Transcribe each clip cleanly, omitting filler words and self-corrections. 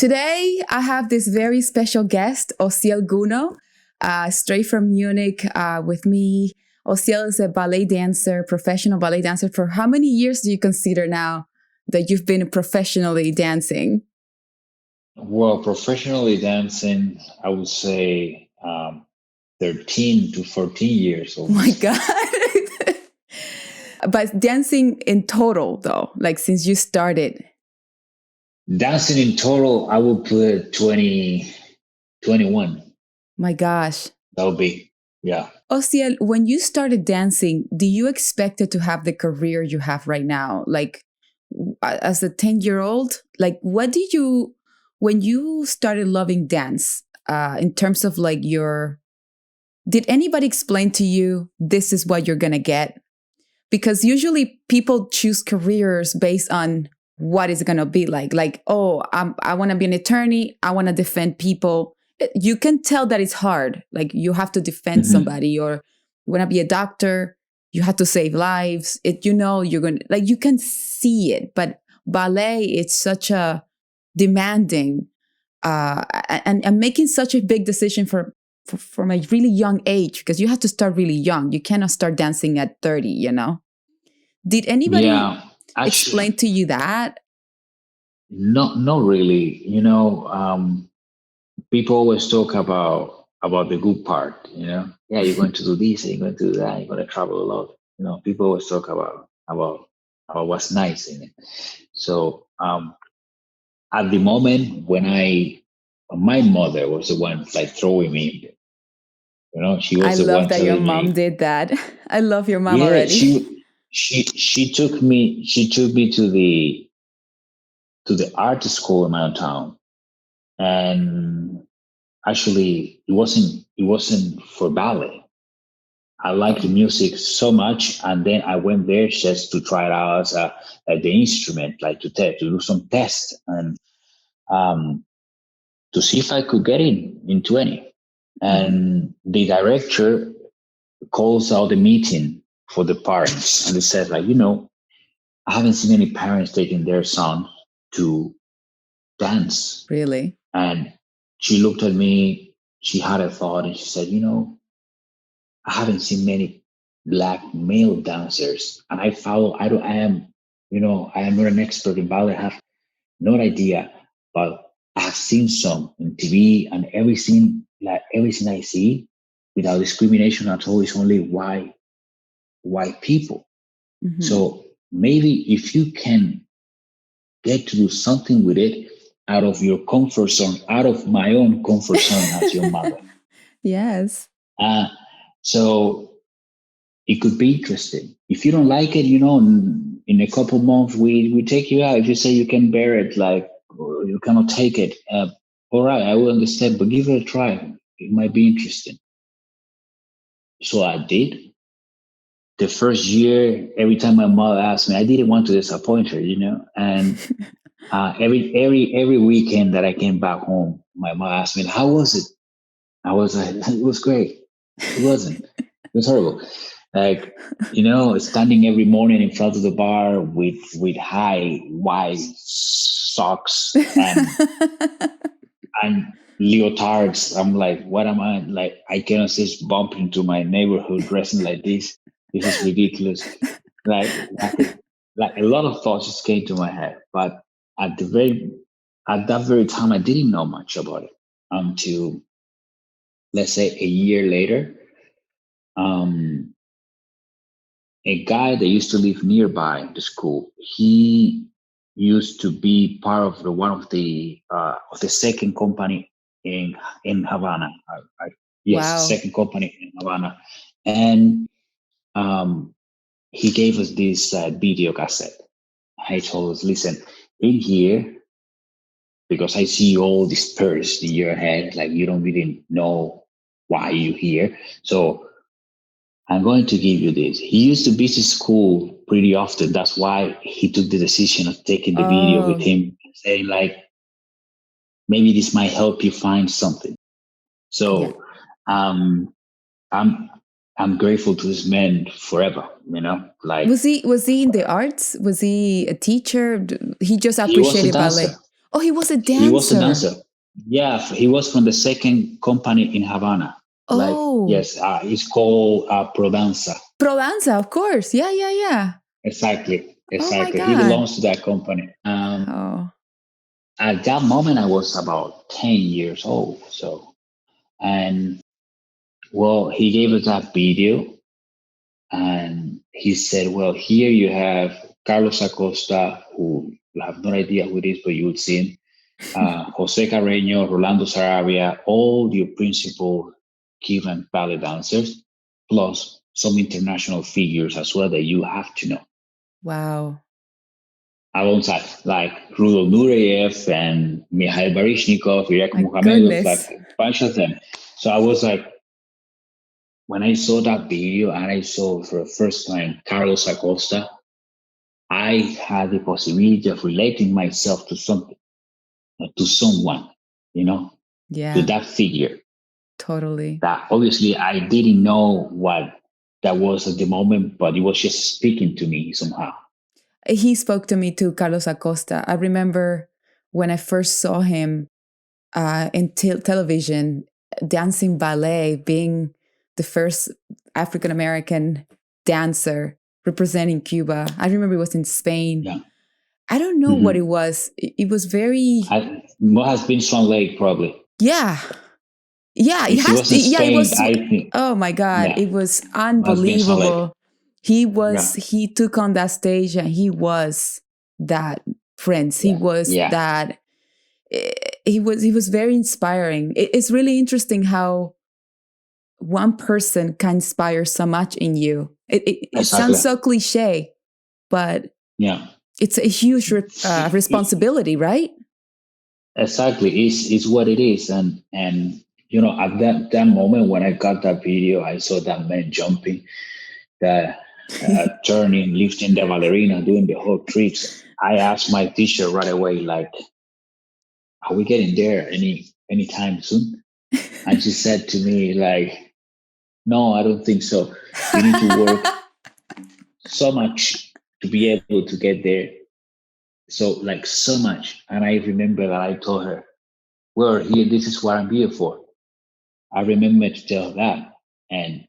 Today, I have this very special guest, Osiel Gouneo, straight from Munich with me. Osiel is a ballet dancer, professional ballet dancer. For how many years do you consider now that you've been professionally dancing? Well, professionally dancing, I would say 13 to 14 years Oh old. my God. But dancing in total, though, like since you started. Dancing in total, I would put 20, 21. My gosh. That would be, yeah. Osiel, when you started dancing, do you expect it to have the career you have right now? Like as a 10-year-old, like what did you, when you started loving dance, in terms of like did anybody explain to you, this is what you're going to get? Because usually people choose careers based on what is going to be like, oh, I want to be an attorney. I want to defend people. You can tell that it's hard. Like you have to defend somebody, or you want to be a doctor. You have to save lives. You're going to, like, you can see it, but ballet, it's such a demanding, and making such a big decision from a really young age, because you have to start really young. You cannot start dancing at 30, Did anybody explain to you that? Not really. People always talk about the good part, Yeah, you're going to do this, you're going to do that, you're going to travel a lot. People always talk about what's nice in it. So at the moment when my mother was the one like throwing me, she was the one. I love that your mom did that. I love your mom already. She took me to the art school in my own town, and actually it wasn't for ballet. I liked the music so much, and then I went there just to try it out as the instrument, like to do some tests and to see if I could get into any. And the director calls out the meeting for the parents, and they said, like, I haven't seen any parents taking their son to dance. Really? And she looked at me, she had a thought, and she said, I haven't seen many black male dancers. And I am not an expert in ballet. I have no idea, but I have seen some on TV, and everything I see without discrimination at all is only white people. Mm-hmm. So maybe if you can get to do something with it out of your comfort zone, out of my own comfort zone as your mother. Yes. So it could be interesting. If you don't like it, in a couple months, we take you out. If you say you can bear it, like, or you cannot take it, all right, I will understand, but give it a try. It might be interesting. So I did. The first year, every time my mother asked me, I didn't want to disappoint her, and every weekend that I came back home, my mom asked me, how was it? I was like, it was great. It wasn't. It was horrible. Like, standing every morning in front of the bar with high white socks and leotards. I'm like, what am I? Like, I cannot just bump into my neighborhood dressing like this. This is ridiculous. Like a lot of thoughts just came to my head. But at that very time, I didn't know much about it until, let's say, a year later. A guy that used to live nearby the school, he used to be part of one of the second company in Havana. Yes, wow. Second company in Havana, and he gave us this video cassette. He told us, listen, in here, because I see all dispersed in your head, like you don't really know why you're here. So I'm going to give you this. He used to visit school pretty often. That's why he took the decision of taking the video with him, saying like, maybe this might help you find something. So I'm grateful to this man forever, Like, was he in the arts? Was he a teacher? He just appreciated ballet. Oh, he was a He was a dancer. dancer. Yeah, he was from the second company in Havana. Like, Oh, yes, it's called Prodanza. Prodanza, of course. Yeah, yeah, yeah. Exactly, Oh my exactly. He God. belongs to that company. Oh, At that moment, I was about 10 years old. So, and well, he gave us that video and he said, well, here you have Carlos Acosta, who you have no idea who it is, but you would see him. Jose Carreño, Rolando Sarabia, all your principal Cuban ballet dancers, plus some international figures as well that you have to know. wow. Alongside like Rudolf Nureyev and Mikhail Baryshnikov, Iraq My Muhamedov, like goodness. a bunch of them. So I was like, when I saw that video and I saw for the first time Carlos Acosta, I had the possibility of relating myself to something, to someone, you know, to Yeah, that figure. totally. That obviously I didn't know what that was at the moment, but it was just speaking to me somehow. He spoke to me too, Carlos Acosta. I remember when I first saw him in television dancing ballet, being the first African American dancer representing Cuba. I remember it was in Spain. Yeah. I don't know what it Mm-hmm. was. It was very, What has been Swan Lake probably? yeah, yeah. It If it has. was in Yeah, it Spain, was. I think, Oh my God, yeah, it was it has been Swan Lake. unbelievable. He Yeah, was. He took on that stage and he was that prince. He yeah, was yeah, that. He was very inspiring. It's really interesting how one person can inspire so much in you. It exactly. sounds so cliche, but Yeah, it's a huge responsibility, right? exactly. It's what it is, and you know, at that moment when I got that video, I saw that man jumping, that turning, lifting the ballerina, doing the whole tricks. I asked my teacher right away, like, "Are we getting there anytime soon?" And she said to me, like, "No, I don't think so. You need to work so much to be able to get there. So like so much." And I remember that I told her, "Well, here, this is what I'm here for." I remember to tell her that, and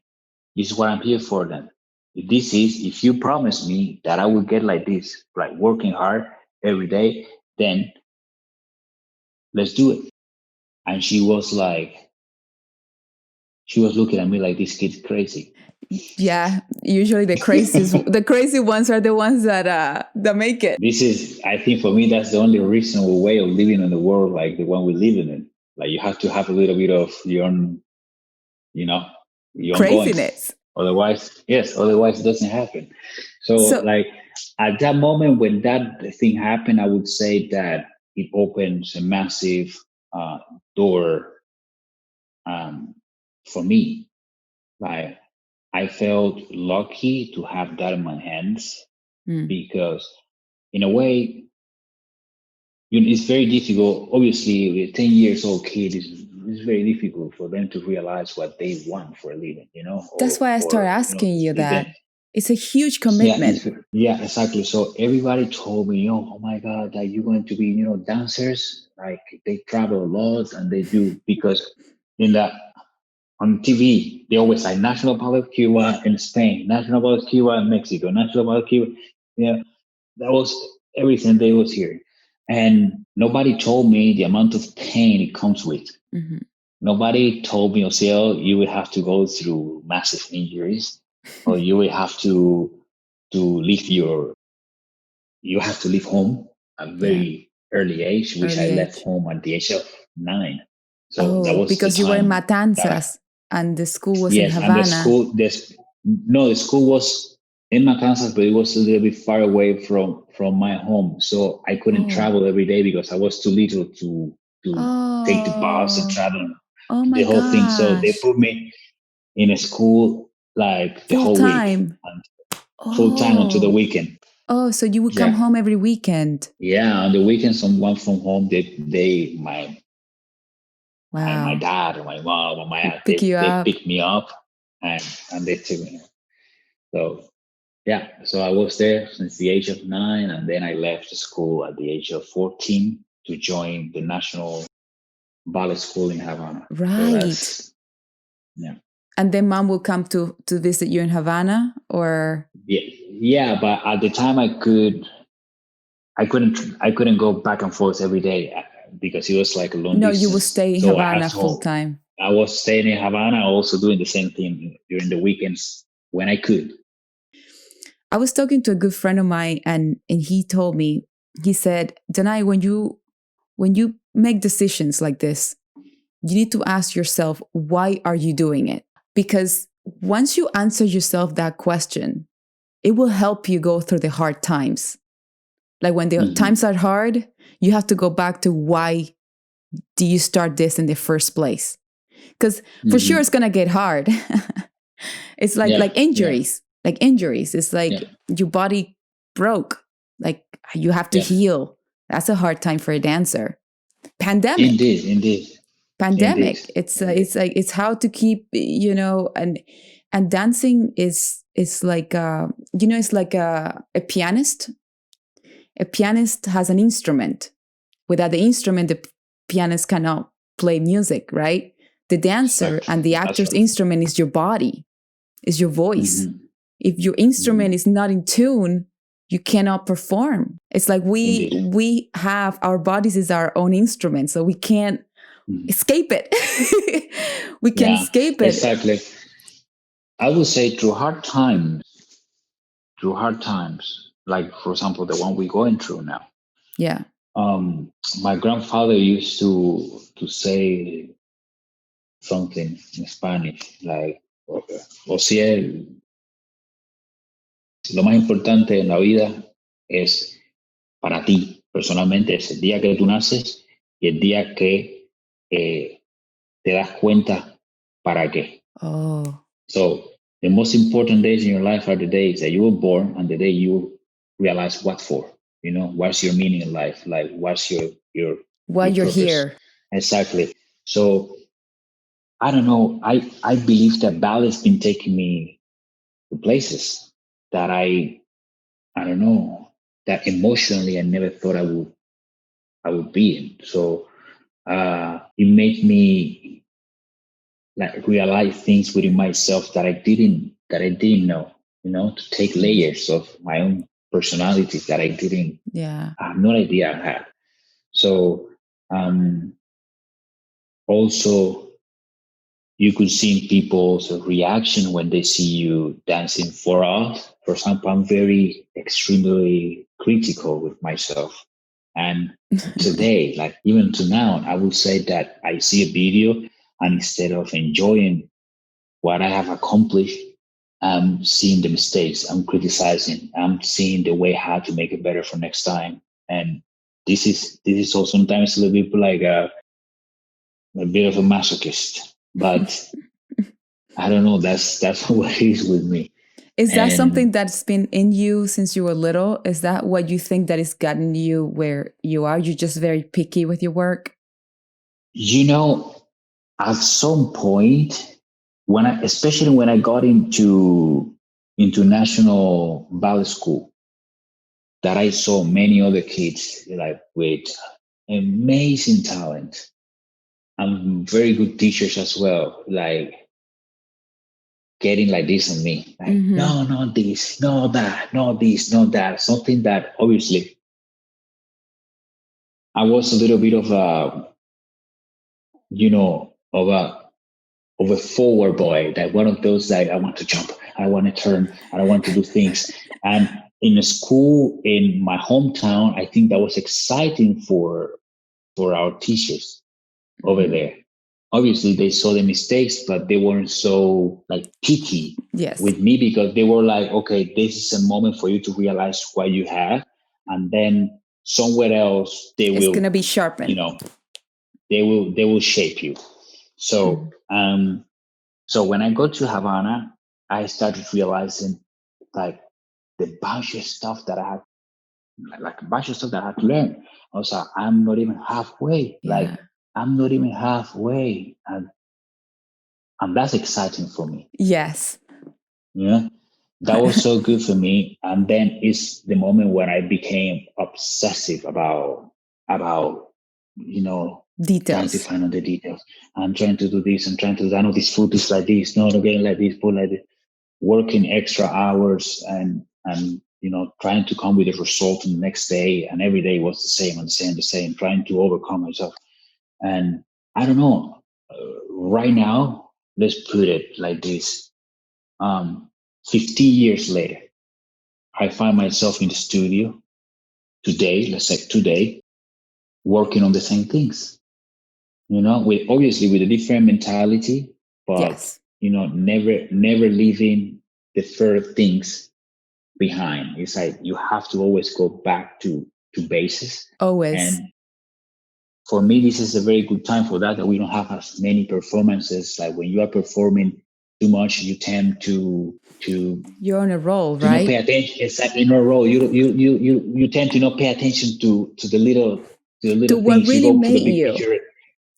this is what I'm here for. Then, if you promise me that I will get like this, like working hard every day, then let's do it. And she was looking at me like this kid's crazy. Yeah, usually the crazy ones are the ones that make it. This is, I think, for me, that's the only reasonable way of living in the world, like the one we live in. Like you have to have a little bit of your own, you know, your own goings. Craziness. Otherwise, yes, otherwise it doesn't happen. So, So like at that moment when that thing happened, I would say that it opens a massive door for me. Like I felt lucky to have that in my hands mm, because, in a way, it's very difficult. Obviously, a 10 years old kid is very difficult for them to realize what they want for a living, that's why I started asking you even that. It's a huge yeah, commitment. yeah, exactly. So everybody told me, oh my God, that you're going to be, dancers. Like they travel a lot and they do because in the on TV they always say National Ballet of Cuba in Spain, National Ballet of Cuba in Mexico, National Ballet of Cuba. Yeah, that was everything they was hearing. And nobody told me the amount of pain it comes with. Mhm. Nobody told me, Osiel, you will have to go through massive injuries, or you will have to leave you have to leave home at a Yeah, very early age, which I early left age. home at the age of 9. So that Oh, was the because you were in time that Matanzas and the school was in yes, and the Havana. school this no, the school was in Matanzas, but it was a little bit far away from my home. So I couldn't Oh, travel every day because I was too little to take the bus and oh, travel oh my the whole thing. So they gosh. put me in a school like the Full whole week time. and full time until the Oh, weekend. oh, so you would come Yeah. home every weekend. Yeah. On the weekend someone from home they my Wow. dad or my mom or my aunt, Pick you they up. picked me up and they took me. So yeah, so I was there since the age of 9, and then I left school at the age of 14 to join the National Ballet School in Havana. So Right. yeah. And then mom will come to visit you in Havana, or Yeah, but at the time I couldn't go back and forth every day because it was like a long no, you will distance. stay in So Havana full time. I was staying in Havana, also doing the same thing during the weekends when I could. I was talking to a good friend of mine, and he told me, he said, Danay, when you make decisions like this, you need to ask yourself, why are you doing it? Because once you answer yourself that question, it will help you go through the hard times. Like when the times are hard, you have to go back to why do you start this in the first place? Because for sure it's gonna get hard. It's like injuries. Like injuries. It's like your body broke. Like you have to heal. That's a hard time for a dancer. Pandemic. Indeed. Pandemic. It's how to keep, and dancing is like it's like a pianist. A pianist has an instrument. Without the instrument, the pianist cannot play music, right? The dancer and the actor's instrument is your body, is your voice. If your instrument is not in tune, you cannot perform. It's like we have our bodies is our own instrument, so we can't escape it. We can't escape it. Exactly. I would say through hard times, like for example, the one we're going through now. Yeah. My grandfather used to say something in Spanish, like, Osiel, lo más importante en la vida es para ti, personalmente, es el día que tú naces y el día que te das cuenta para qué. Oh. So the most important days in your life are the days that you were born and the day you realize what for. What's your meaning in life? Like, what's your why you're purpose? Here. Exactly. So I don't know. I believe that ballet's been taking me to places that I don't know, that emotionally I never thought I would be in. So it made me like realize things within myself that I didn't know. To take layers of my own personality that I didn't. Yeah. I have no idea I had. So also, you could see people's reaction when they see you dancing for us. For example, I'm very extremely critical with myself. And today, like even to now, I would say that I see a video and instead of enjoying what I have accomplished, I'm seeing the mistakes, I'm criticizing, I'm seeing the way how to make it better for next time. And this is also sometimes a little bit like a bit of a masochist, but I don't know. That's what it is with me. Is that something that's been in you since you were little? Is that what you think that has gotten you where you are? You're just very picky with your work? At some point, especially when I got into National Ballet School, that I saw many other kids like with amazing talent and very good teachers as well, like getting like this on me. Like, no, not this, no that, not this, not that. Something that obviously I was a little bit of a forward boy, that one of those that I want to jump, I want to turn, I want to do things. And in a school in my hometown, I think that was exciting for our teachers over there. Obviously, they saw the mistakes, but they weren't so like picky with me because they were like, okay, this is a moment for you to realize what you have, and then somewhere else it's going to be sharpened. They will shape you. So so when I got to Havana, I started realizing like the bunch of stuff that I had, like a bunch of stuff that I had to learn. I was like, I'm not even halfway. Yeah. Like I'm not even halfway, and that's exciting for me. Yes. Yeah, that was so good for me. And then it's the moment when I became obsessive about trying to Details. find out the details. I'm trying to do this. I'm trying to. I know this food is like this. No, again like this. Food like this. Working extra hours and trying to come with a result in the next day, and every day was the same and the same. Trying to overcome myself, and I don't know. Right now, let's put it like this: 15 years later, I find myself in the studio today. Let's say today, working on the same things. With obviously with a different mentality, but Yes. never leaving the first things behind. It's like you have to always go back to basis. Always. And for me, this is a very good time for that we don't have as many performances. Like when you are performing too much, you tend You're on a roll, to not pay right? attention. It's like in a row. You tend to not pay attention to the little To what things. You really go to the made big you. picture.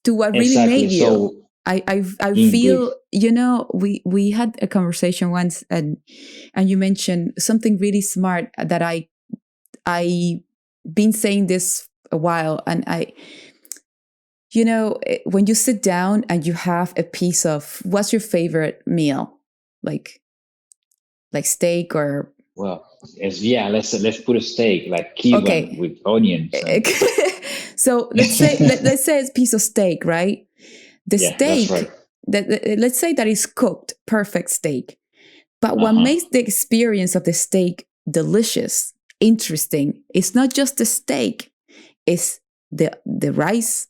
To what really Exactly. made you. So I indeed. feel, we had a conversation once, and you mentioned something really smart that I been saying this a while, and when you sit down and you have a piece of, what's your favorite meal? Like steak or, Well, let's put a steak like Cuban okay. with onions and So let's say it's a piece of steak, right? The yeah, that's right. steak let's say that is cooked, perfect steak. But what Uh-huh. makes the experience of the steak delicious, interesting, it's not just the steak, it's the rice,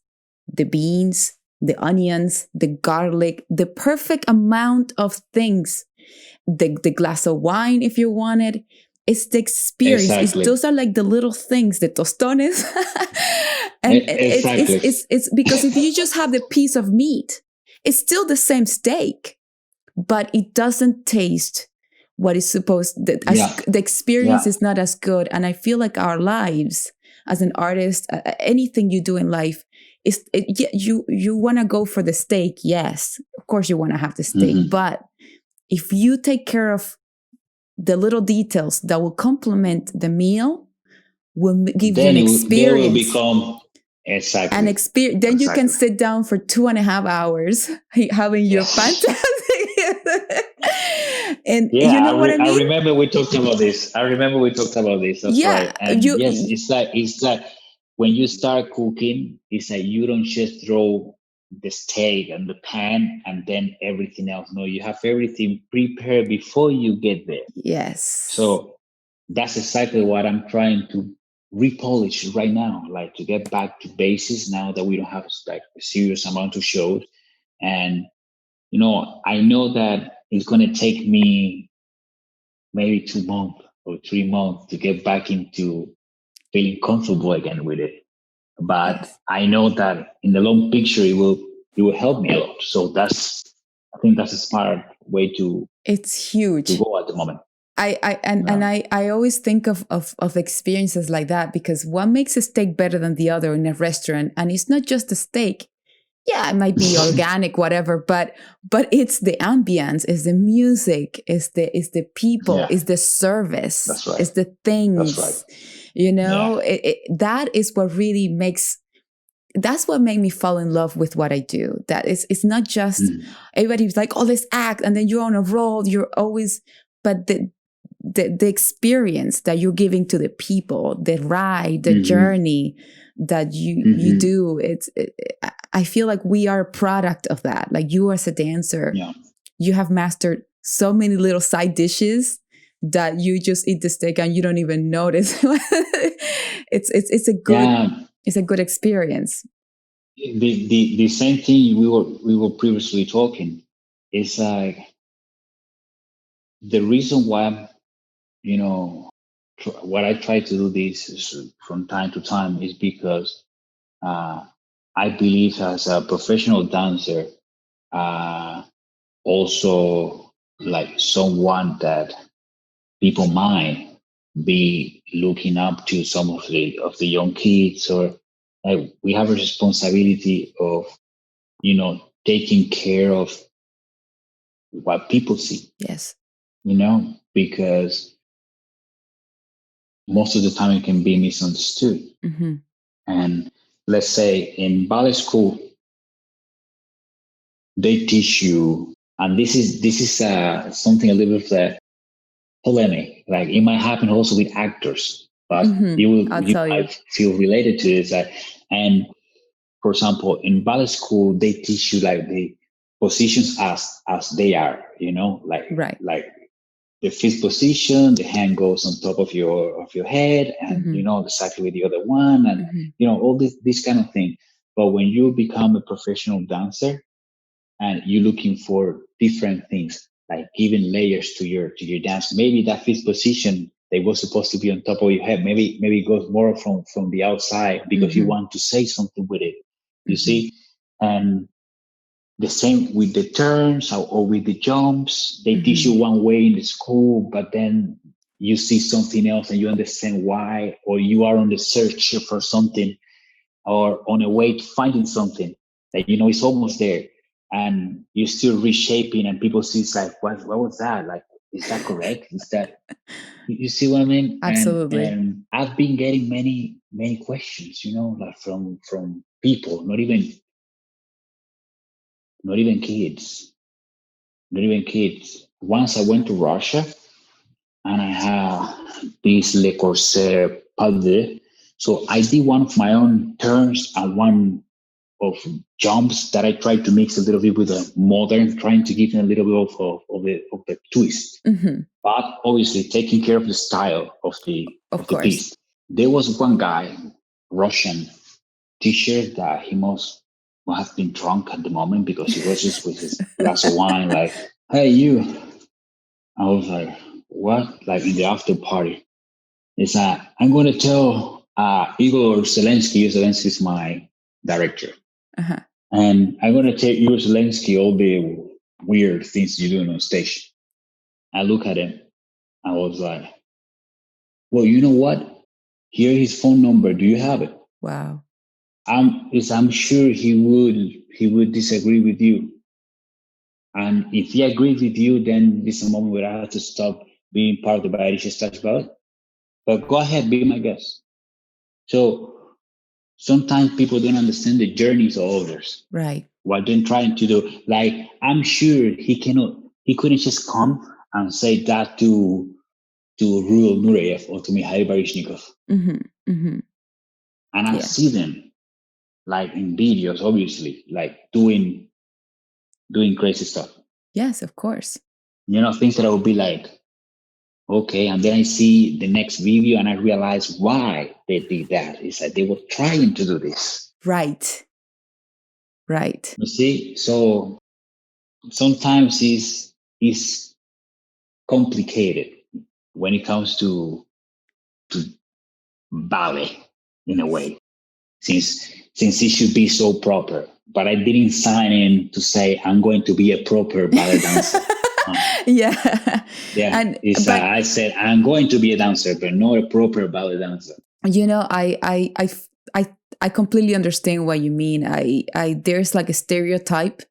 the beans, the onions, the garlic, the perfect amount of things, the glass of wine if you want it. It's the experience. Exactly. Those are like the little things, the tostones. And Exactly. it's because if you just have the piece of meat, it's still the same steak, but it doesn't taste what is supposed. Yeah. The experience Yeah. is not as good. And I feel like our lives as an artist, anything you do in life, you want to go for the steak. Yes, of course you want to have the steak, Mm-hmm. but if you take care of the little details that will complement the meal, will give you an Then they will experience. become exactly. An experience. Then you can sit down for 2.5 hours having your Yes. fantastic. And Yeah, you know what I I mean? remember we talked about this. That's Yeah, right. And yes, it's like when you start cooking, it's like you don't just throw the steak and the pan and then everything else. No, you have everything prepared before you get there. yes. So that's exactly what I'm trying to repolish right now, like to get back to basics now that we don't have like a serious amount of shows. And I know that it's gonna take me maybe 2 months or 3 months to get back into feeling comfortable again with it. But Yes. I know that in the long picture it will help me a lot. So I think that's a smart way It's to huge. go at the moment. And Yeah. I always think of experiences like that, because one makes a steak better than the other in a restaurant, and it's not just the steak. Yeah, it might be organic, whatever, but it's the ambience, it's the music, it's the people, Yeah, it's the service, that's right. it's the That's right. things. Yeah. That is what really that's what made me fall in love with what I do. That it's not just Mhm. everybody's like, oh, let's act, and then you're on a roll. You're always, but the experience that you're giving to the people, the ride, the Mhm. journey that you Mhm. do, I feel like we are a product of that. Like, you as a dancer, Yeah. you have mastered so many little side dishes that you just eat the steak and you don't even notice. It's a good Yeah. it's a good experience. The same thing we were previously talking. It's like the reason why what I try to do this is from time to time is because uh, I believe as a professional dancer, uh, also like someone that people might be looking up to, some of the young kids, or like we have a responsibility of taking care of what people see, Yes. because most of the time it can be misunderstood. Hmm. And let's say in ballet school, they teach you, and this is something a little bit polemic. Like it might happen also with actors, but I'll you tell you. might feel related to this. And for example, in ballet school, they teach you like the positions as they are. Right. Like the fifth position, the hand goes on top of your head, and you know exactly with the other one, and all this kind of thing. But when you become a professional dancer, and you're looking for different things, like giving layers to your dance. Maybe that fifth position that was supposed to be on top of your head, maybe it goes more from the outside because you want to say something with it. You see, and the same with the turns or with the jumps. They teach you one way in the school, but then you see something else and you understand why, or you are on the search for something or on a way to finding something that it's almost there, and you're still reshaping, and people see it's like, what was that? Like, is that correct? Is that, you see what I mean? Absolutely. And I've been getting many questions, like from people, not even kids, not even kids. Once I went to Russia, and I had this Le Corsair Palde. So I did one of my own turns and one of jumps that I tried to mix a little bit with a modern, trying to give it a little bit of the twist. But obviously taking care of the style of the course. piece. There was one guy, Russian teacher, that he must have been drunk at the moment because he was just with his glass of wine, like, "Hey, you." I was like, "What?" Like in the after party. It's I'm going to tell Igor Zelensky. Zelensky is my director. And I'm going to tell Igor Zelensky all the weird things you're doing on stage. I look at him. I was like, "Well, you know what? Here his phone number. Do you have it?" Wow. I'm sure he would disagree with you. And if he agrees with you, then this is a moment where I have to stop being part of the Bayersiches Staatsballett. But go ahead, be my guest. So sometimes people don't understand the journeys of others. Right. What they're trying to do. Like, I'm sure he couldn't just come and say that to Rudolf Nureyev or to Mikhail Baryshnikov. And I see them, like in videos, obviously, like doing crazy stuff. Yes, of course. Things that I would be like, okay. And then I see the next video and I realize why they did that. It's like they were trying to do this. Right. You see? So sometimes it's complicated when it comes to ballet in a way, since it should be so proper. But I didn't sign in to say I'm going to be a proper ballet dancer. Yeah. And I said I'm going to be a dancer, but not a proper ballet dancer. I completely understand what you mean. There's like a stereotype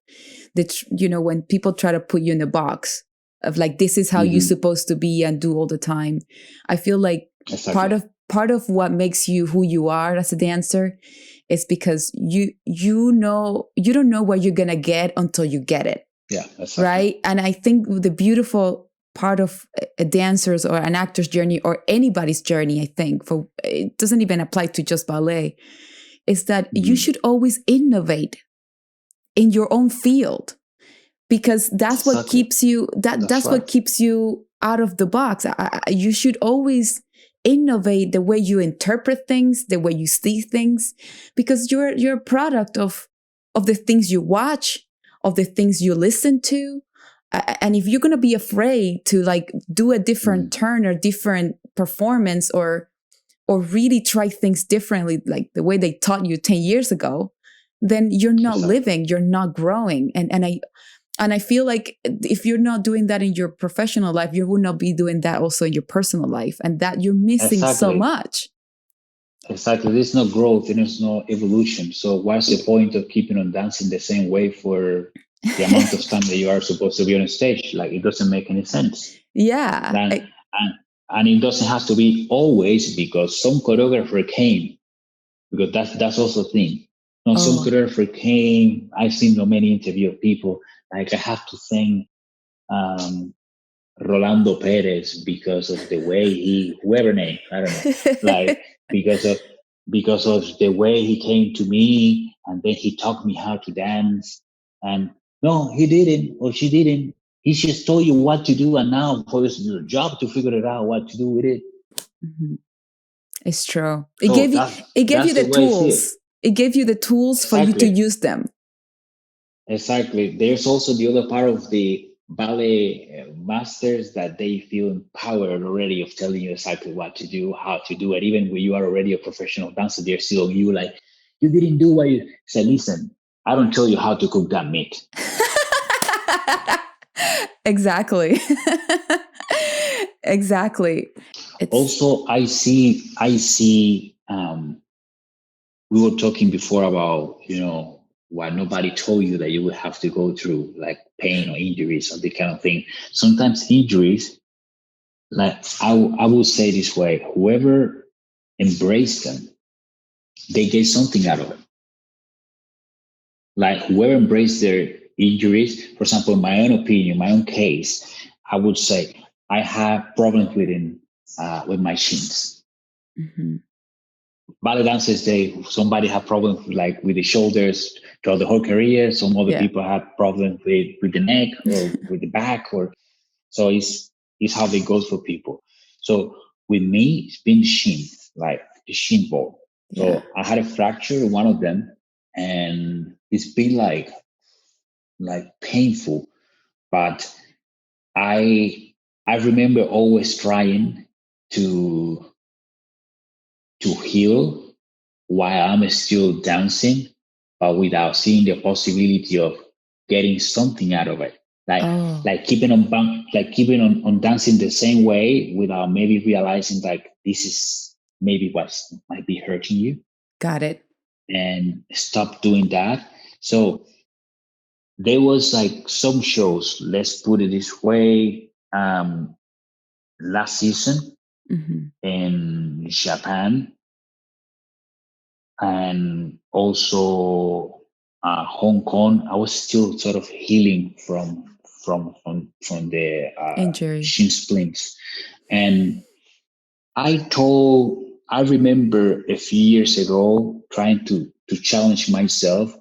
that, when people try to put you in a box of like, this is how you're supposed to be and do all the time. I feel like part of what makes you who you are as a dancer is because you don't know what you're going to get until you get it. Yeah. Exactly. Right. And I think the beautiful part of a dancer's or an actor's journey or anybody's journey, I think, for it doesn't even apply to just ballet, is that you should always innovate in your own field, because that's what keeps you what keeps you out of the box. You should always innovate the way you interpret things, the way you see things, because you're a product of the things you watch, of the things you listen to. And if you're going to be afraid to like do a different turn or different performance or really try things differently, like the way they taught you 10 years ago, then you're not living, you're not growing. And I feel like if you're not doing that in your professional life, you will not be doing that also in your personal life, and that you're missing so much. Exactly. There's no growth and there's no evolution. So what's the point of keeping on dancing the same way for the amount of time that you are supposed to be on a stage? Like, it doesn't make any sense. Yeah. And it doesn't have to be always, because some choreographer came because that's also a thing. No, some Oh. choreographer came. I've seen so many interview of people like I have to thank um, Rolando Perez because of the way he, whoever name, I don't know, like because of the way he came to me and then he taught me how to dance. And no, he didn't or she didn't. He just told you what to do, and now for your job to figure it out what to do with it. Mhm. It's true. So It gave you that's the the way I see it. tools. It gave you the tools for you to Exactly. use them. Exactly. There's also the other part of the ballet masters that they feel empowered already of telling you exactly what to do, how to do it. Even when you are already a professional dancer, they're still you like, you didn't do what you said. Listen, I don't tell you how to cook that meat. Exactly. Exactly. Also, I see, we were talking before about, what nobody told you that you would have to go through, like pain or injuries or the kind of thing. Sometimes injuries, like I will say this way, whoever embraced them, they get something out of it. Like whoever embraced their injuries, for example, in my own opinion, my own case, I would say I have problems with my shins. Mhm. Ballet dancers, somebody have problems like with the shoulders throughout the whole career. Some other Yeah. people have problems with the neck or with the back, or so it's how it goes for people. So with me, it's been the shin, like the shin bone. Yeah. So I had a fracture in one of them, and it's been like painful. But I remember always trying to heal while I'm still dancing, but without seeing the possibility of getting something out of it. Like Oh, keeping on dancing the same way without maybe realizing like this is maybe what might be hurting you, got it. and stop doing that. So there was like some shows, let's put it this way, last season Mhm. in Japan, and also Hong Kong. I was still sort of healing from the Injury. shin splints, and I remember a few years ago trying to challenge myself,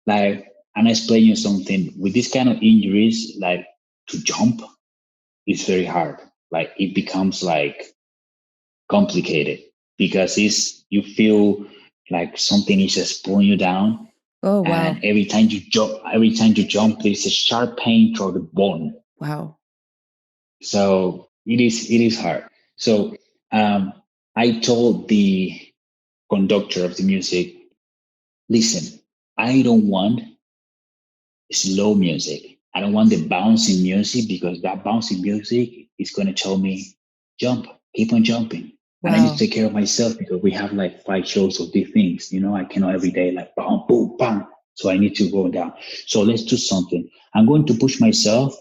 like, and I explain you something with this kind of injuries, like to jump is very hard. Like it becomes like complicated because you feel like something is just pulling you down, Oh, and wow. every time you jump there's a sharp pain through the bone. Wow. So it is hard. So um, I told the conductor of the music, listen, I don't want slow music. I don't want the bouncing music because that bouncing music is going to tell me jump, keep on jumping. And I need to Wow. take care of myself because we have like 5 shows of these things. I cannot every day like bam, boom, bam. So I need to go down. So let's do something. I'm going to push myself,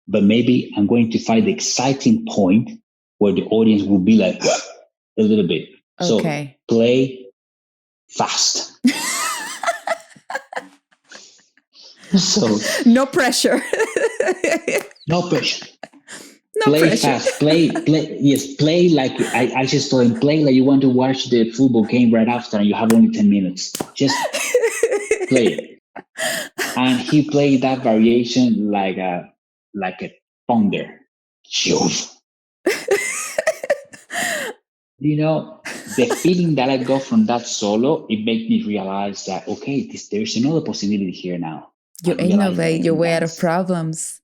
but maybe I'm going to find the exciting point where the audience will be like a little bit. So Okay. play fast. So No pressure. no pressure. No Play pressure. fast. Play. Yes, play like I just told him. Play like you want to watch the football game right after, and you have only 10 minutes. Just play it. And he played that variation like a thunder. Shove. The feeling that I got from that solo, it made me realize that okay, there's another possibility here now. I You realized that I innovate your can way out of dance. problems.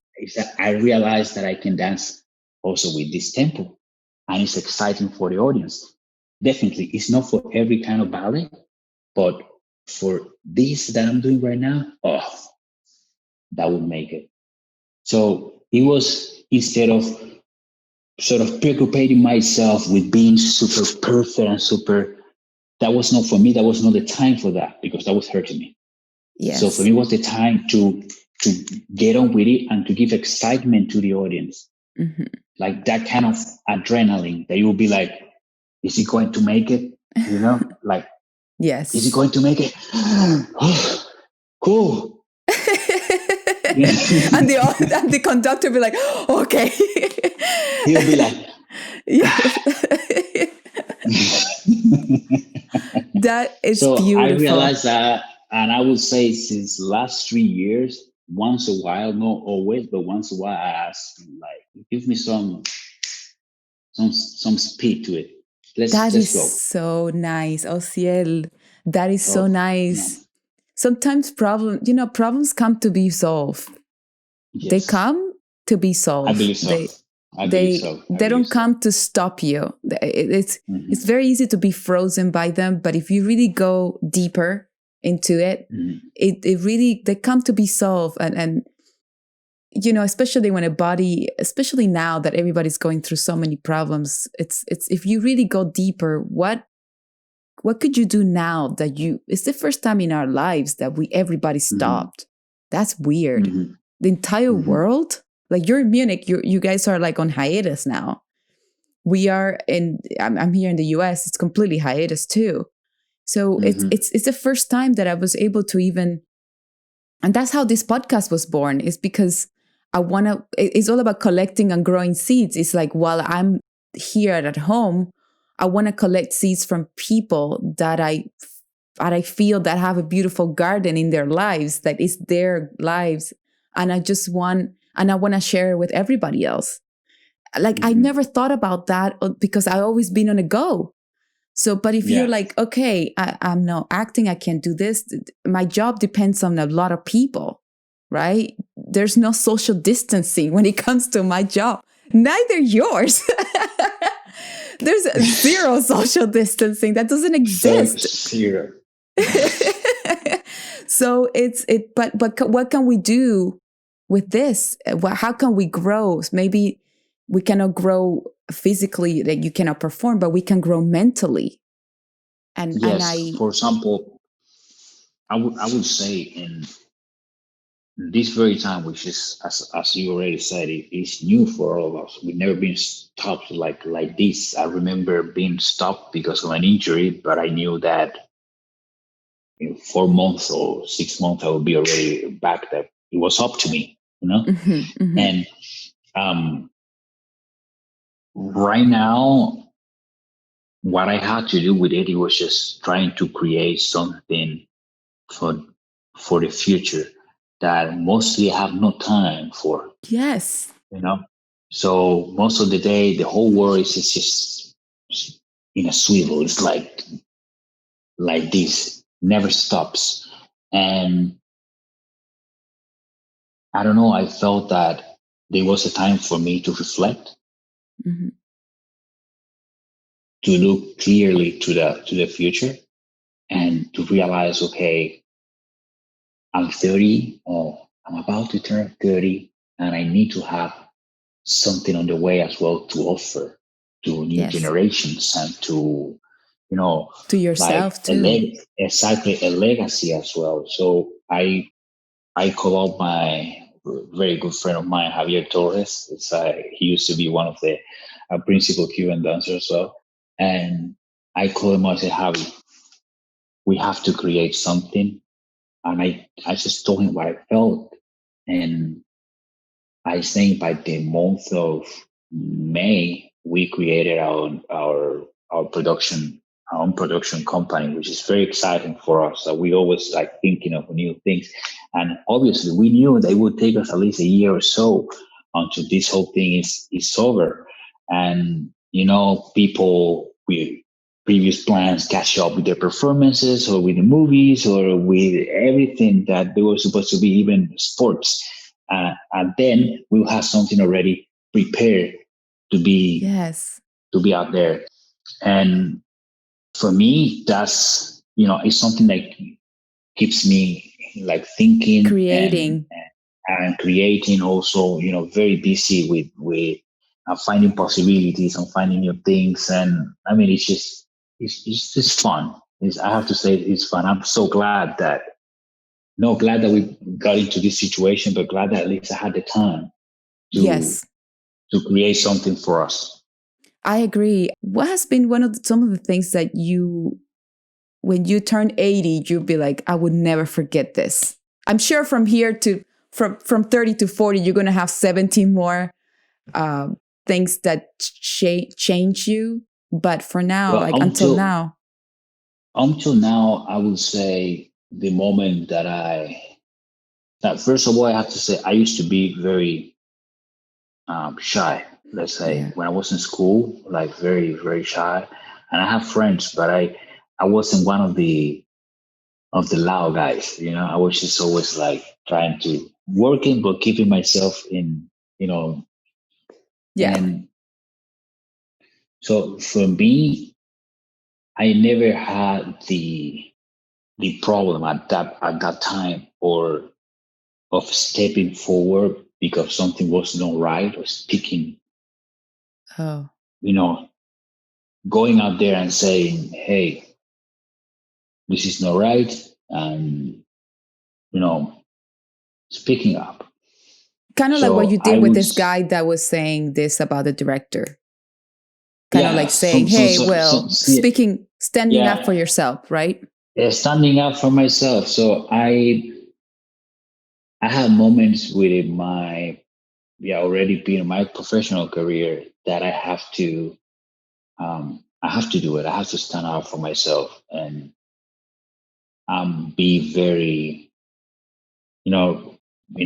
I realized that I can dance also with this tempo, and it's exciting for the audience. Definitely, it's not for every kind of ballet, but for this that I'm doing right now, oh, that would make it. So it was, instead of sort of preoccupating myself with being super perfect and super, that was not for me. That was not the time for that because that was hurting me. So for Yes. me, it was the time to get on with it and to give excitement to the audience, Mhm. like that kind of adrenaline that you will be like, is he going to make it? Like Is he Yes. going to make it? Cool. And the conductor will be like, okay. He'll be like, Yes. That is so I beautiful. realized that, and I would say since last 3 years, once a while, not always, but once a while, I ask him, like, give me some speed to it. That is Let's go. so nice, Osiel. That is so So, no, nice. Sometimes problems come to be solved. They yes, come to be I solved. believe so. I believe They so. I they believe don't so. come to stop you. It's Hmm. very easy to be frozen by them, but if you really go deeper into it, Hmm. it really they come to be solved. And especially when a body, especially now that everybody's going through so many problems, it's if you really go deeper, what could you do now that it's the first time in our lives that everybody Hmm. stopped. That's weird. Hmm. The entire Hmm. world, like you're in Munich, you guys are like on hiatus now. I'm here in the US, it's completely hiatus too. So it's Hmm. it's it's the first time that I was able to even, and that's how this podcast was born, is because it's all about collecting and growing seeds. It's like, while I'm here at home, I want to collect seeds from people that I feel that have a beautiful garden in their lives, that is their lives. And I want to share it with everybody else. Like, I Hmm. never thought about that because I always been on a go. So, but if you're Yeah. like, okay, I'm not acting, I can't do this. My job depends on a lot of people, right? There's no social distancing when it comes to my job. Neither yours. There's zero social distancing. That doesn't So exist. zero. So but what can we do with this? How can we grow? Maybe we cannot grow physically, like you cannot perform, but we can grow mentally. And Yes. I For example, I would say in this very time, which is as you already said, it is new for all of us. We've never been stopped like this. I remember being stopped because of an injury, but I knew that in 4 months or 6 months I would be already back. That it was up to me, you know. Mhm, mhm. And um, right now, what I had to do with it was just trying to create something for for the future that mostly I have no time for, Yes. you know. So most of the day, the whole world is just in a swivel. It's like this, never stops. And I don't know. I felt that there was a time for me to reflect, Mhm. to look clearly to the future, and to realize, okay, I'm 30, or I'm about to turn 30, and I need to have something on the way as well to offer to new Yes. generations, and to, To like yourself too. exactly, a legacy as well. So I call up my very good friend of mine, Javier Torres. He used to be one of the principal Cuban dancers as well. And I call him, I said, Javi, we have to create something. And I just told him what I felt. And I think by the month of May, we created our production, our own production company, which is very exciting for us. So we always like thinking of new things, and obviously we knew that it would take us at least a year or so until this whole thing is over, and people with previous plans catch up with their performances, or with the movies, or with everything that they were supposed to be, even sports, and then we'll have something already prepared to be Yes. to be out there. And for me, that's it's something that keeps me like thinking, and Creating. and creating, also very busy with finding possibilities and finding new things. And I mean, it's just fun. I have to say, it's fun. I'm so glad that no glad that we got into this situation, but glad that at least I had the time to Yes. to create something for us. I agree. What has been some of the things that you when you turn 80, you'll be like, I would never forget this. I'm sure from here to from 30 to 40, you're going to have 17 more things that change you. But for now, Well, like until now. until now, I would say the moment that first of all, I have to say, I used to be very shy. Let's say when I was in school, like very, very shy. And I have friends, but I wasn't one of the loud guys. I was just always like trying to working, but keeping myself in, Yeah. and so for me, I never had the problem at that time or of stepping forward because something was not right or speaking, Oh. going out there and saying, hey, this is not right, and speaking up. Kind of like what So you I did with would, this guy that was saying this about the director. Kind of yeah, like saying, hey, well, standing up yeah, for yourself, right? standing up for myself. So I had moments with already being my professional career that I have to do it. I have to stand up for myself and be very, in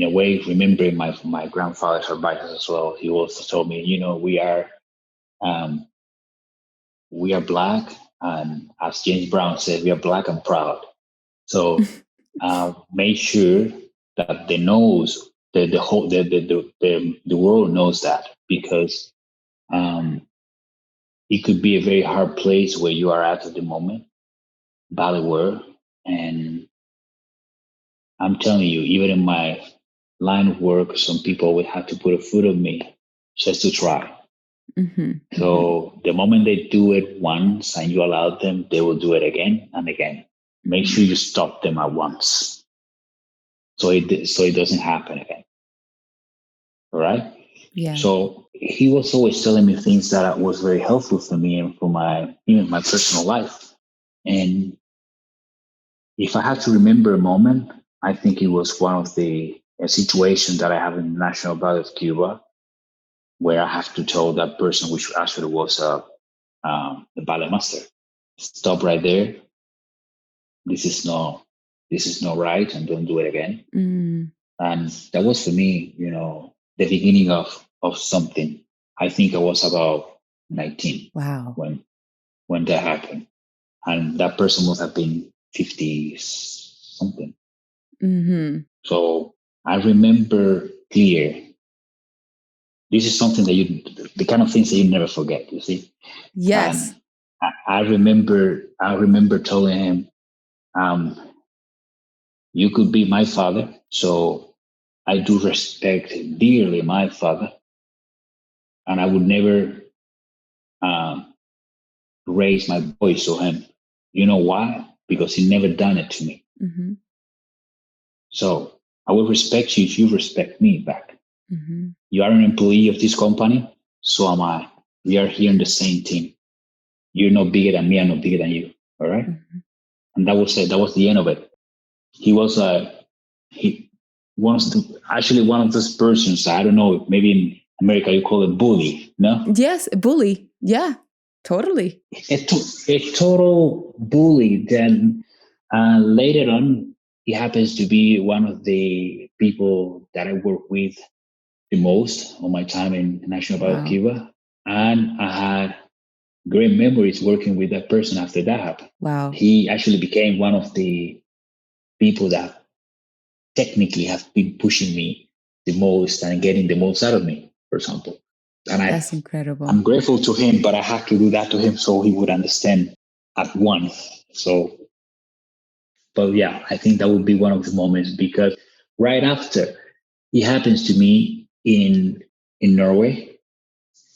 a way, remembering my grandfather's advice as well. He also told me, um, we are black, and as James Brown said, we are black and proud. So make sure that the whole the world knows that, because um, it could be a very hard place where you are at the moment, ballet world, and I'm telling you, even in my line of work, some people would have to put a foot on me just to try. Mm-hmm. So the moment they do it once and you allow them, they will do it again and again. Make sure you stop them at once, so it doesn't happen again. All right. Yeah. So he was always telling me things that was very helpful for me and for even my personal life. And if I had to remember a moment, I think it was one of the situations that I have in the National Ballet of Cuba, where I have to tell that person, which actually was the ballet master, stop right there. This is not right, and don't do it again. Mm. And that was for me, the beginning of something. I think I was about 19. Wow. When that happened, and that person must have been 50 something. Mm-hmm. So I remember clear. This is something that the kind of things that you never forget. You see. Yes. And I remember telling him, you could be my father, so I do respect dearly my father, and I would never raise my voice to him. You know why? Because he never done it to me. Mm-hmm. So I will respect you if you respect me back. Mm-hmm. You are an employee of this company, so am I. We are here in the same team. You're not bigger than me, I'm not bigger than you. All right? Mm-hmm. And that was it. That was the end of it. He was he wants to actually one of those persons. I don't know. Maybe in America you call it bully. No. Yes, a bully. Yeah, totally. A total bully. Then later on, he happens to be one of the people that I work with the most on my time in National Ballet of Cuba, and I had great memories working with that person after that happened. Wow. He actually became one of the people that technically have been pushing me the most and getting the most out of me, for example. And that's incredible. I'm grateful to him, but I had to do that to him so he would understand at once. So, but yeah, I think that would be one of the moments, because right after it happens to me in Norway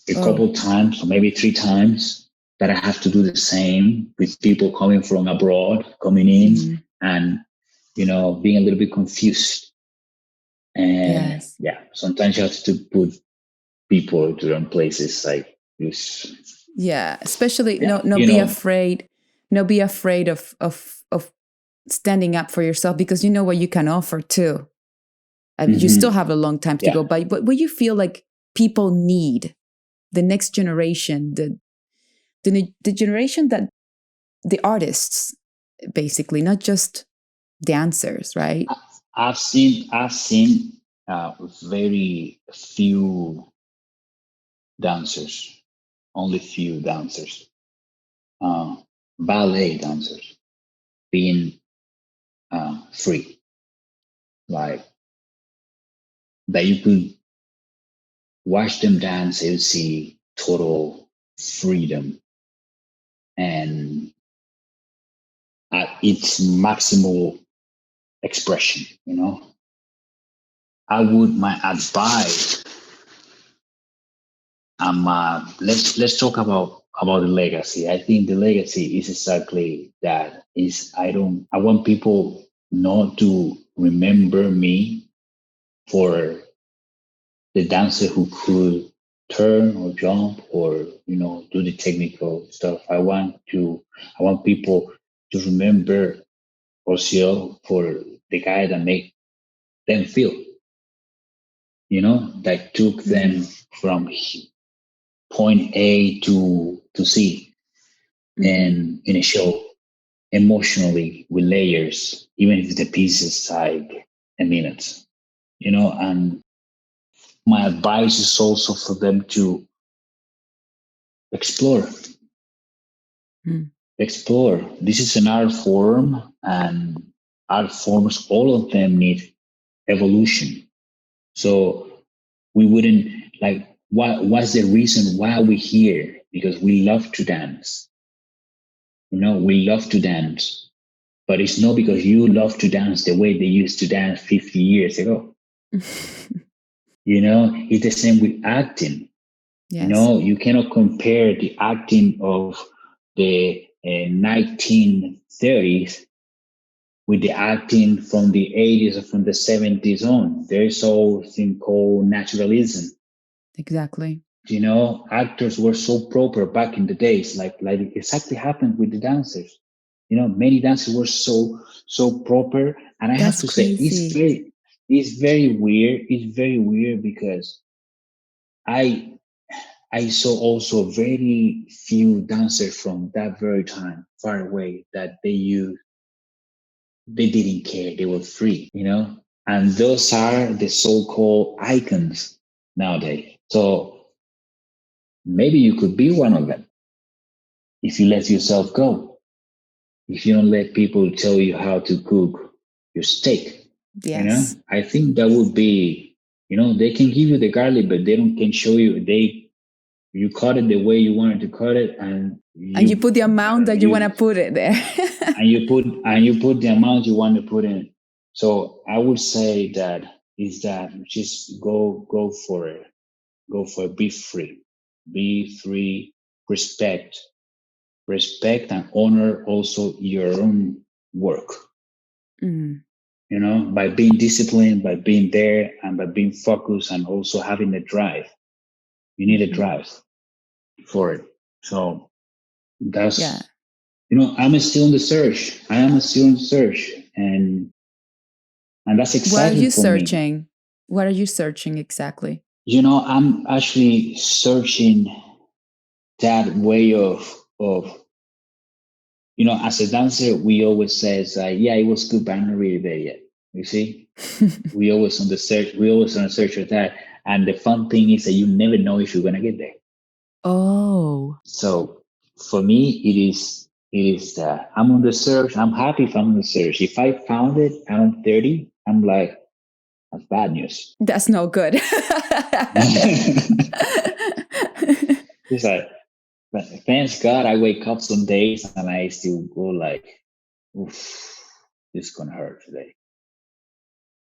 a couple times, or maybe 3 times, that I have to do the same with people coming from abroad, coming in, and being a little bit confused. And sometimes you have to put people to their places, like this. Yeah, especially not be afraid, be afraid of standing up for yourself, because you know what you can offer too. You still have a long time to go, but what you feel like people need, the next generation, the generation that the artists, basically, not just dancers, right? I've seen very few dancers, only few dancers, ballet dancers being free, like that you could watch them dance and see total freedom and at its maximal expression. My advice, let's talk about the legacy. I think the legacy is exactly that. I want people not to remember me for the dancer who could turn or jump or do the technical stuff. I want people to remember Osiel for the guy that made them feel, that took them from point A to C, and in a show, emotionally, with layers, even if the piece is like a minute, and my advice is also for them to explore. Explore. This is an art form, and art forms, all of them need evolution. So we wouldn't what's the reason why we're here? Because we love to dance. We love to dance. But it's not because you love to dance the way they used to dance 50 years ago. It's the same with acting. Yes. You cannot compare the acting of the 1930s with the acting from the 80s or from the 70s on. There's something called naturalism. Exactly. Actors were so proper back in the days, like exactly happened with the dancers. Many dancers were so proper, and I have to say, it's very weird. It's very weird because I saw also very few dancers from that very time far away that they didn't care. They were free, and those are the so-called icons nowadays. So maybe you could be one of them if you let yourself go. If you don't let people tell you how to cook your steak. Yes. I think that would be, they can give you the garlic, but they can show you, you cut it the way you wanted to cut it, and you put the amount that you want to put it there. and you put the amount you want to put in. So I would say that just go for it. Go for it. Be free. Be free. Respect and honor also your own work. By being disciplined, by being there, and by being focused, and also having a drive. You need a drive for it. So that's, I'm still in the search. I am still in the search, and that's exciting. What are you for searching? Me. What are you searching exactly? I'm actually searching that way of as a dancer, we always says, it was good, but I'm not really there yet. You see, we always on the search. We always on the search for that. And the fun thing is that you never know if you're gonna get there. Oh. So for me, it is that I'm on the search. I'm happy if I'm on the search. If I found it, I'm 30. I'm like, that's bad news. That's no good. It's like, but thanks God, I wake up some days and I still go like, oof, this is gonna hurt today.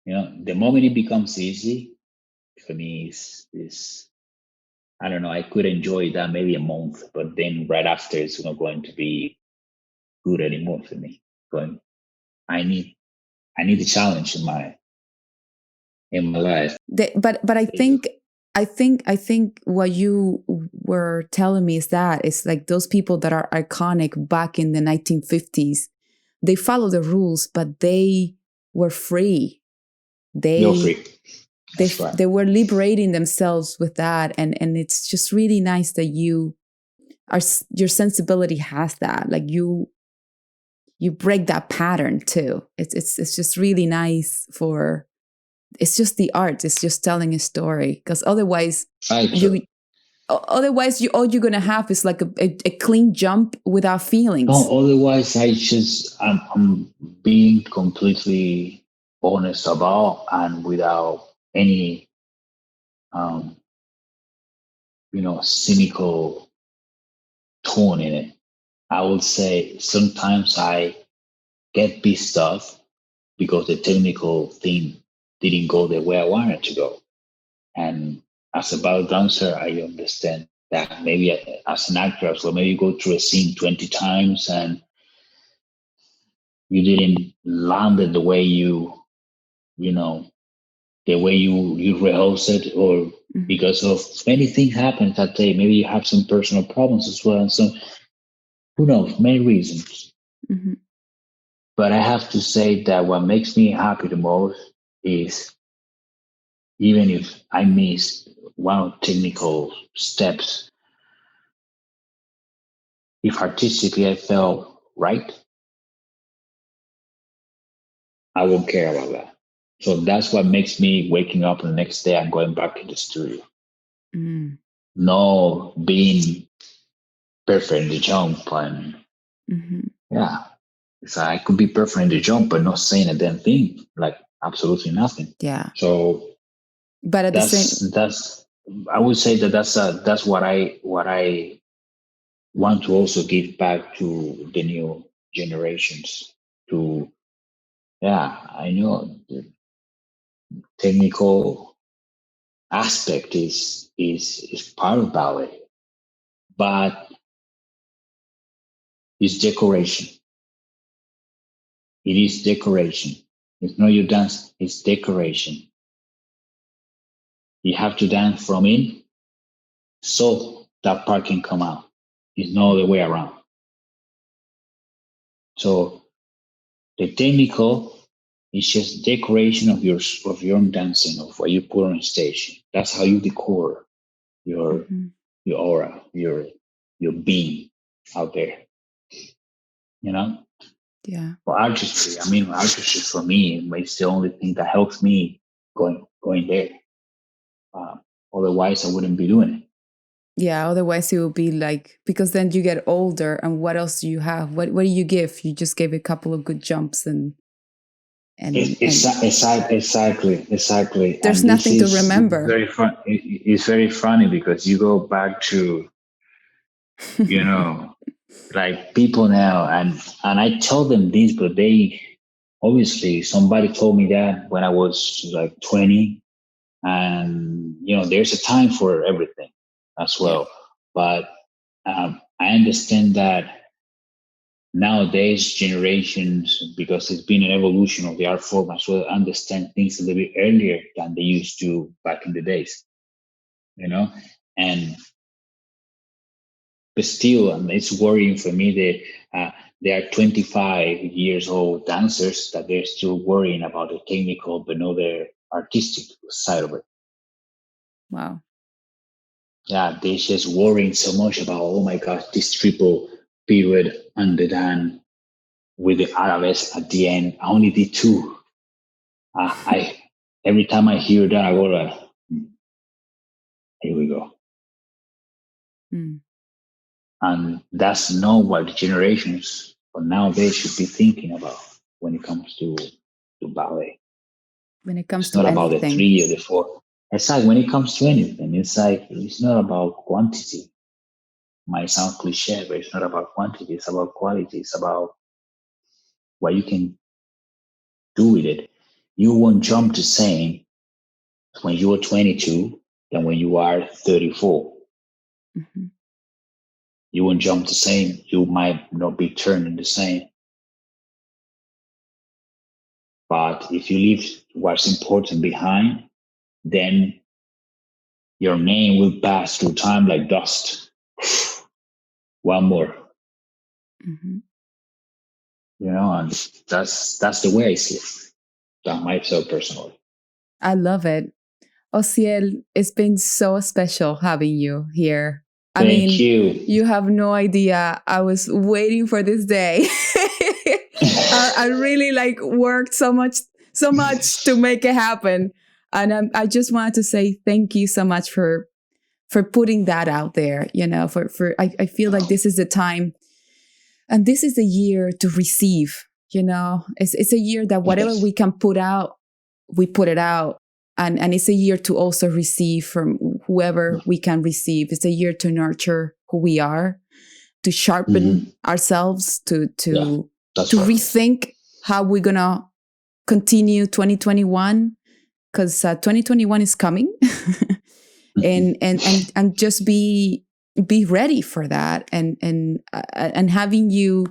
The moment it becomes easy, for me is I don't know, I could enjoy that maybe a month, but then right after it's not going to be good anymore for me. Going, I need a challenge in my life. But I think what were telling me is that it's like those people that are iconic back in the 1950s, they follow the rules, but they were free. You're free. That's right. They were liberating themselves with that, and it's just really nice that your sensibility has that. Like you break that pattern too. It's just really nice for. It's just the art. It's just telling a story, because otherwise otherwise all you're gonna have is like a clean jump without feelings. No, otherwise I'm being completely honest about, and without any cynical tone in it. I would say sometimes I get pissed off because the technical thing didn't go the way I wanted to go. And as a ballet dancer, I understand that maybe as an actor as well, maybe you go through a scene 20 times and you didn't land it the way the way you rehearsed it, or because of many things happened that day. Maybe you have some personal problems as well, and some, who knows, many reasons. Mm-hmm. But I have to say that what makes me happy the most is, even if I miss one technical steps, if artistically I felt right, I won't care about that. So that's what makes me waking up the next day and going back to the studio. Mm. No being perfect in the jump, and yeah, so I could be perfect in the jump but not saying a damn thing, like absolutely nothing. Yeah. So, but at that's I would say that's what I want to also give back to the new generations. I know the technical aspect is part of ballet, but it's decoration. It is decoration. It's not your dance, it's decoration. You have to dance from in so that part can come out. It's no other way around. So the technical is just decoration of your own dancing, of what you put on stage. That's how you decor your aura, your being out there. Yeah. For artistry, artistry for me is the only thing that helps me going there. Otherwise, I wouldn't be doing it. Yeah, otherwise it would be like, because then you get older, and what else do you have? What do you give? You just gave a couple of good jumps and exactly. There's nothing to remember. Very fun. It's very funny because you go back to, like people now, and I tell them this, but they obviously, somebody told me that when I was like 20, and there's a time for everything as well. But I understand that nowadays generations, because it's been an evolution of the art form as well, understand things a little bit earlier than they used to back in the days, but still, it's worrying for me that they are 25 years old dancers that they're still worrying about the technical but not the artistic side of it. Wow. Yeah, they're just worrying so much about, oh my gosh, this triple period underdone with the arabesque at the end. I only did two. Every time I hear that, I go like, here we go. And that's not what the generations of nowadays should be thinking about when it comes to ballet. When it comes it's not about the 3 or the 4. It's like when it comes to anything, it's like it's not about quantity. Might sound cliche, but it's not about quantity. It's about quality. It's about what you can do with it. You won't jump the same when you are 22 than when you are 34. You won't jump the same. You might not be turning the same. But if you leave what's important behind, then your name will pass through time like dust. One more, Hmm. and that's the way I see it. That might so personally. I love it. Osiel, it's been so special having you here. I Thank mean, you. you have no idea. I was waiting for this day. I really worked so much to make it happen. And I just wanted to say thank you so much for putting that out there. I feel like this is the time, and this is the year to receive. It's a year that whatever Yes. we can put out, we put it out. And it's a year to also receive from whoever we can receive. It's a year to nurture who we are, to sharpen ourselves, to Yeah, that's to right. rethink how we're gonna continue 2021, because 2021 is coming. And just be ready for that, and having you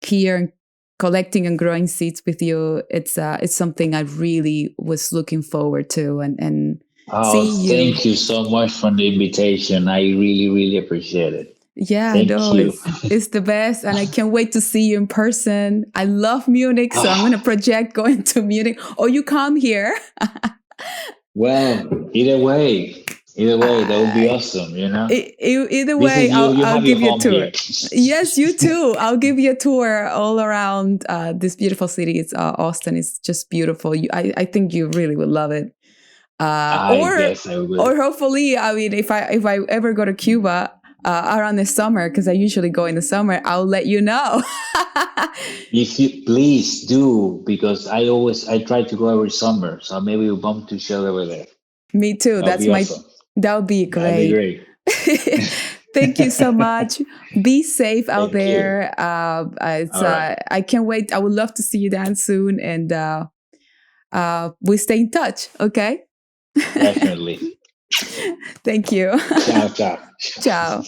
here and collecting and growing seeds with you, it's something I really was looking forward to, and Oh, seeing you. thank you so much for the invitation. I really, really appreciate it. Yeah, Thank no, you. it's the best, and I can't wait to see you in person. I love Munich, so I'm gonna project going to Munich, or you come here. Well, either way, that would be uh, awesome. Either This way, is you. You I'll have your give you a home tour. here. Yes, you too. I'll give you a tour all around this beautiful city. It's Austin. It's just beautiful. I think you really would love it. I Or guess I will. hopefully, I mean, if I ever go to Cuba around the summer, because I usually go in the summer, I'll let you know. If you please do, because I try to go every summer, so maybe we'll bump to each other over there. Me too. That'll be awesome. That would be That'd be great. great. Thank you so much. Be safe out Thank you. there. All right. I can't wait. I would love to see you dance soon, and we stay in touch. Okay. Definitely. Thank you. Ciao, ciao. Ciao.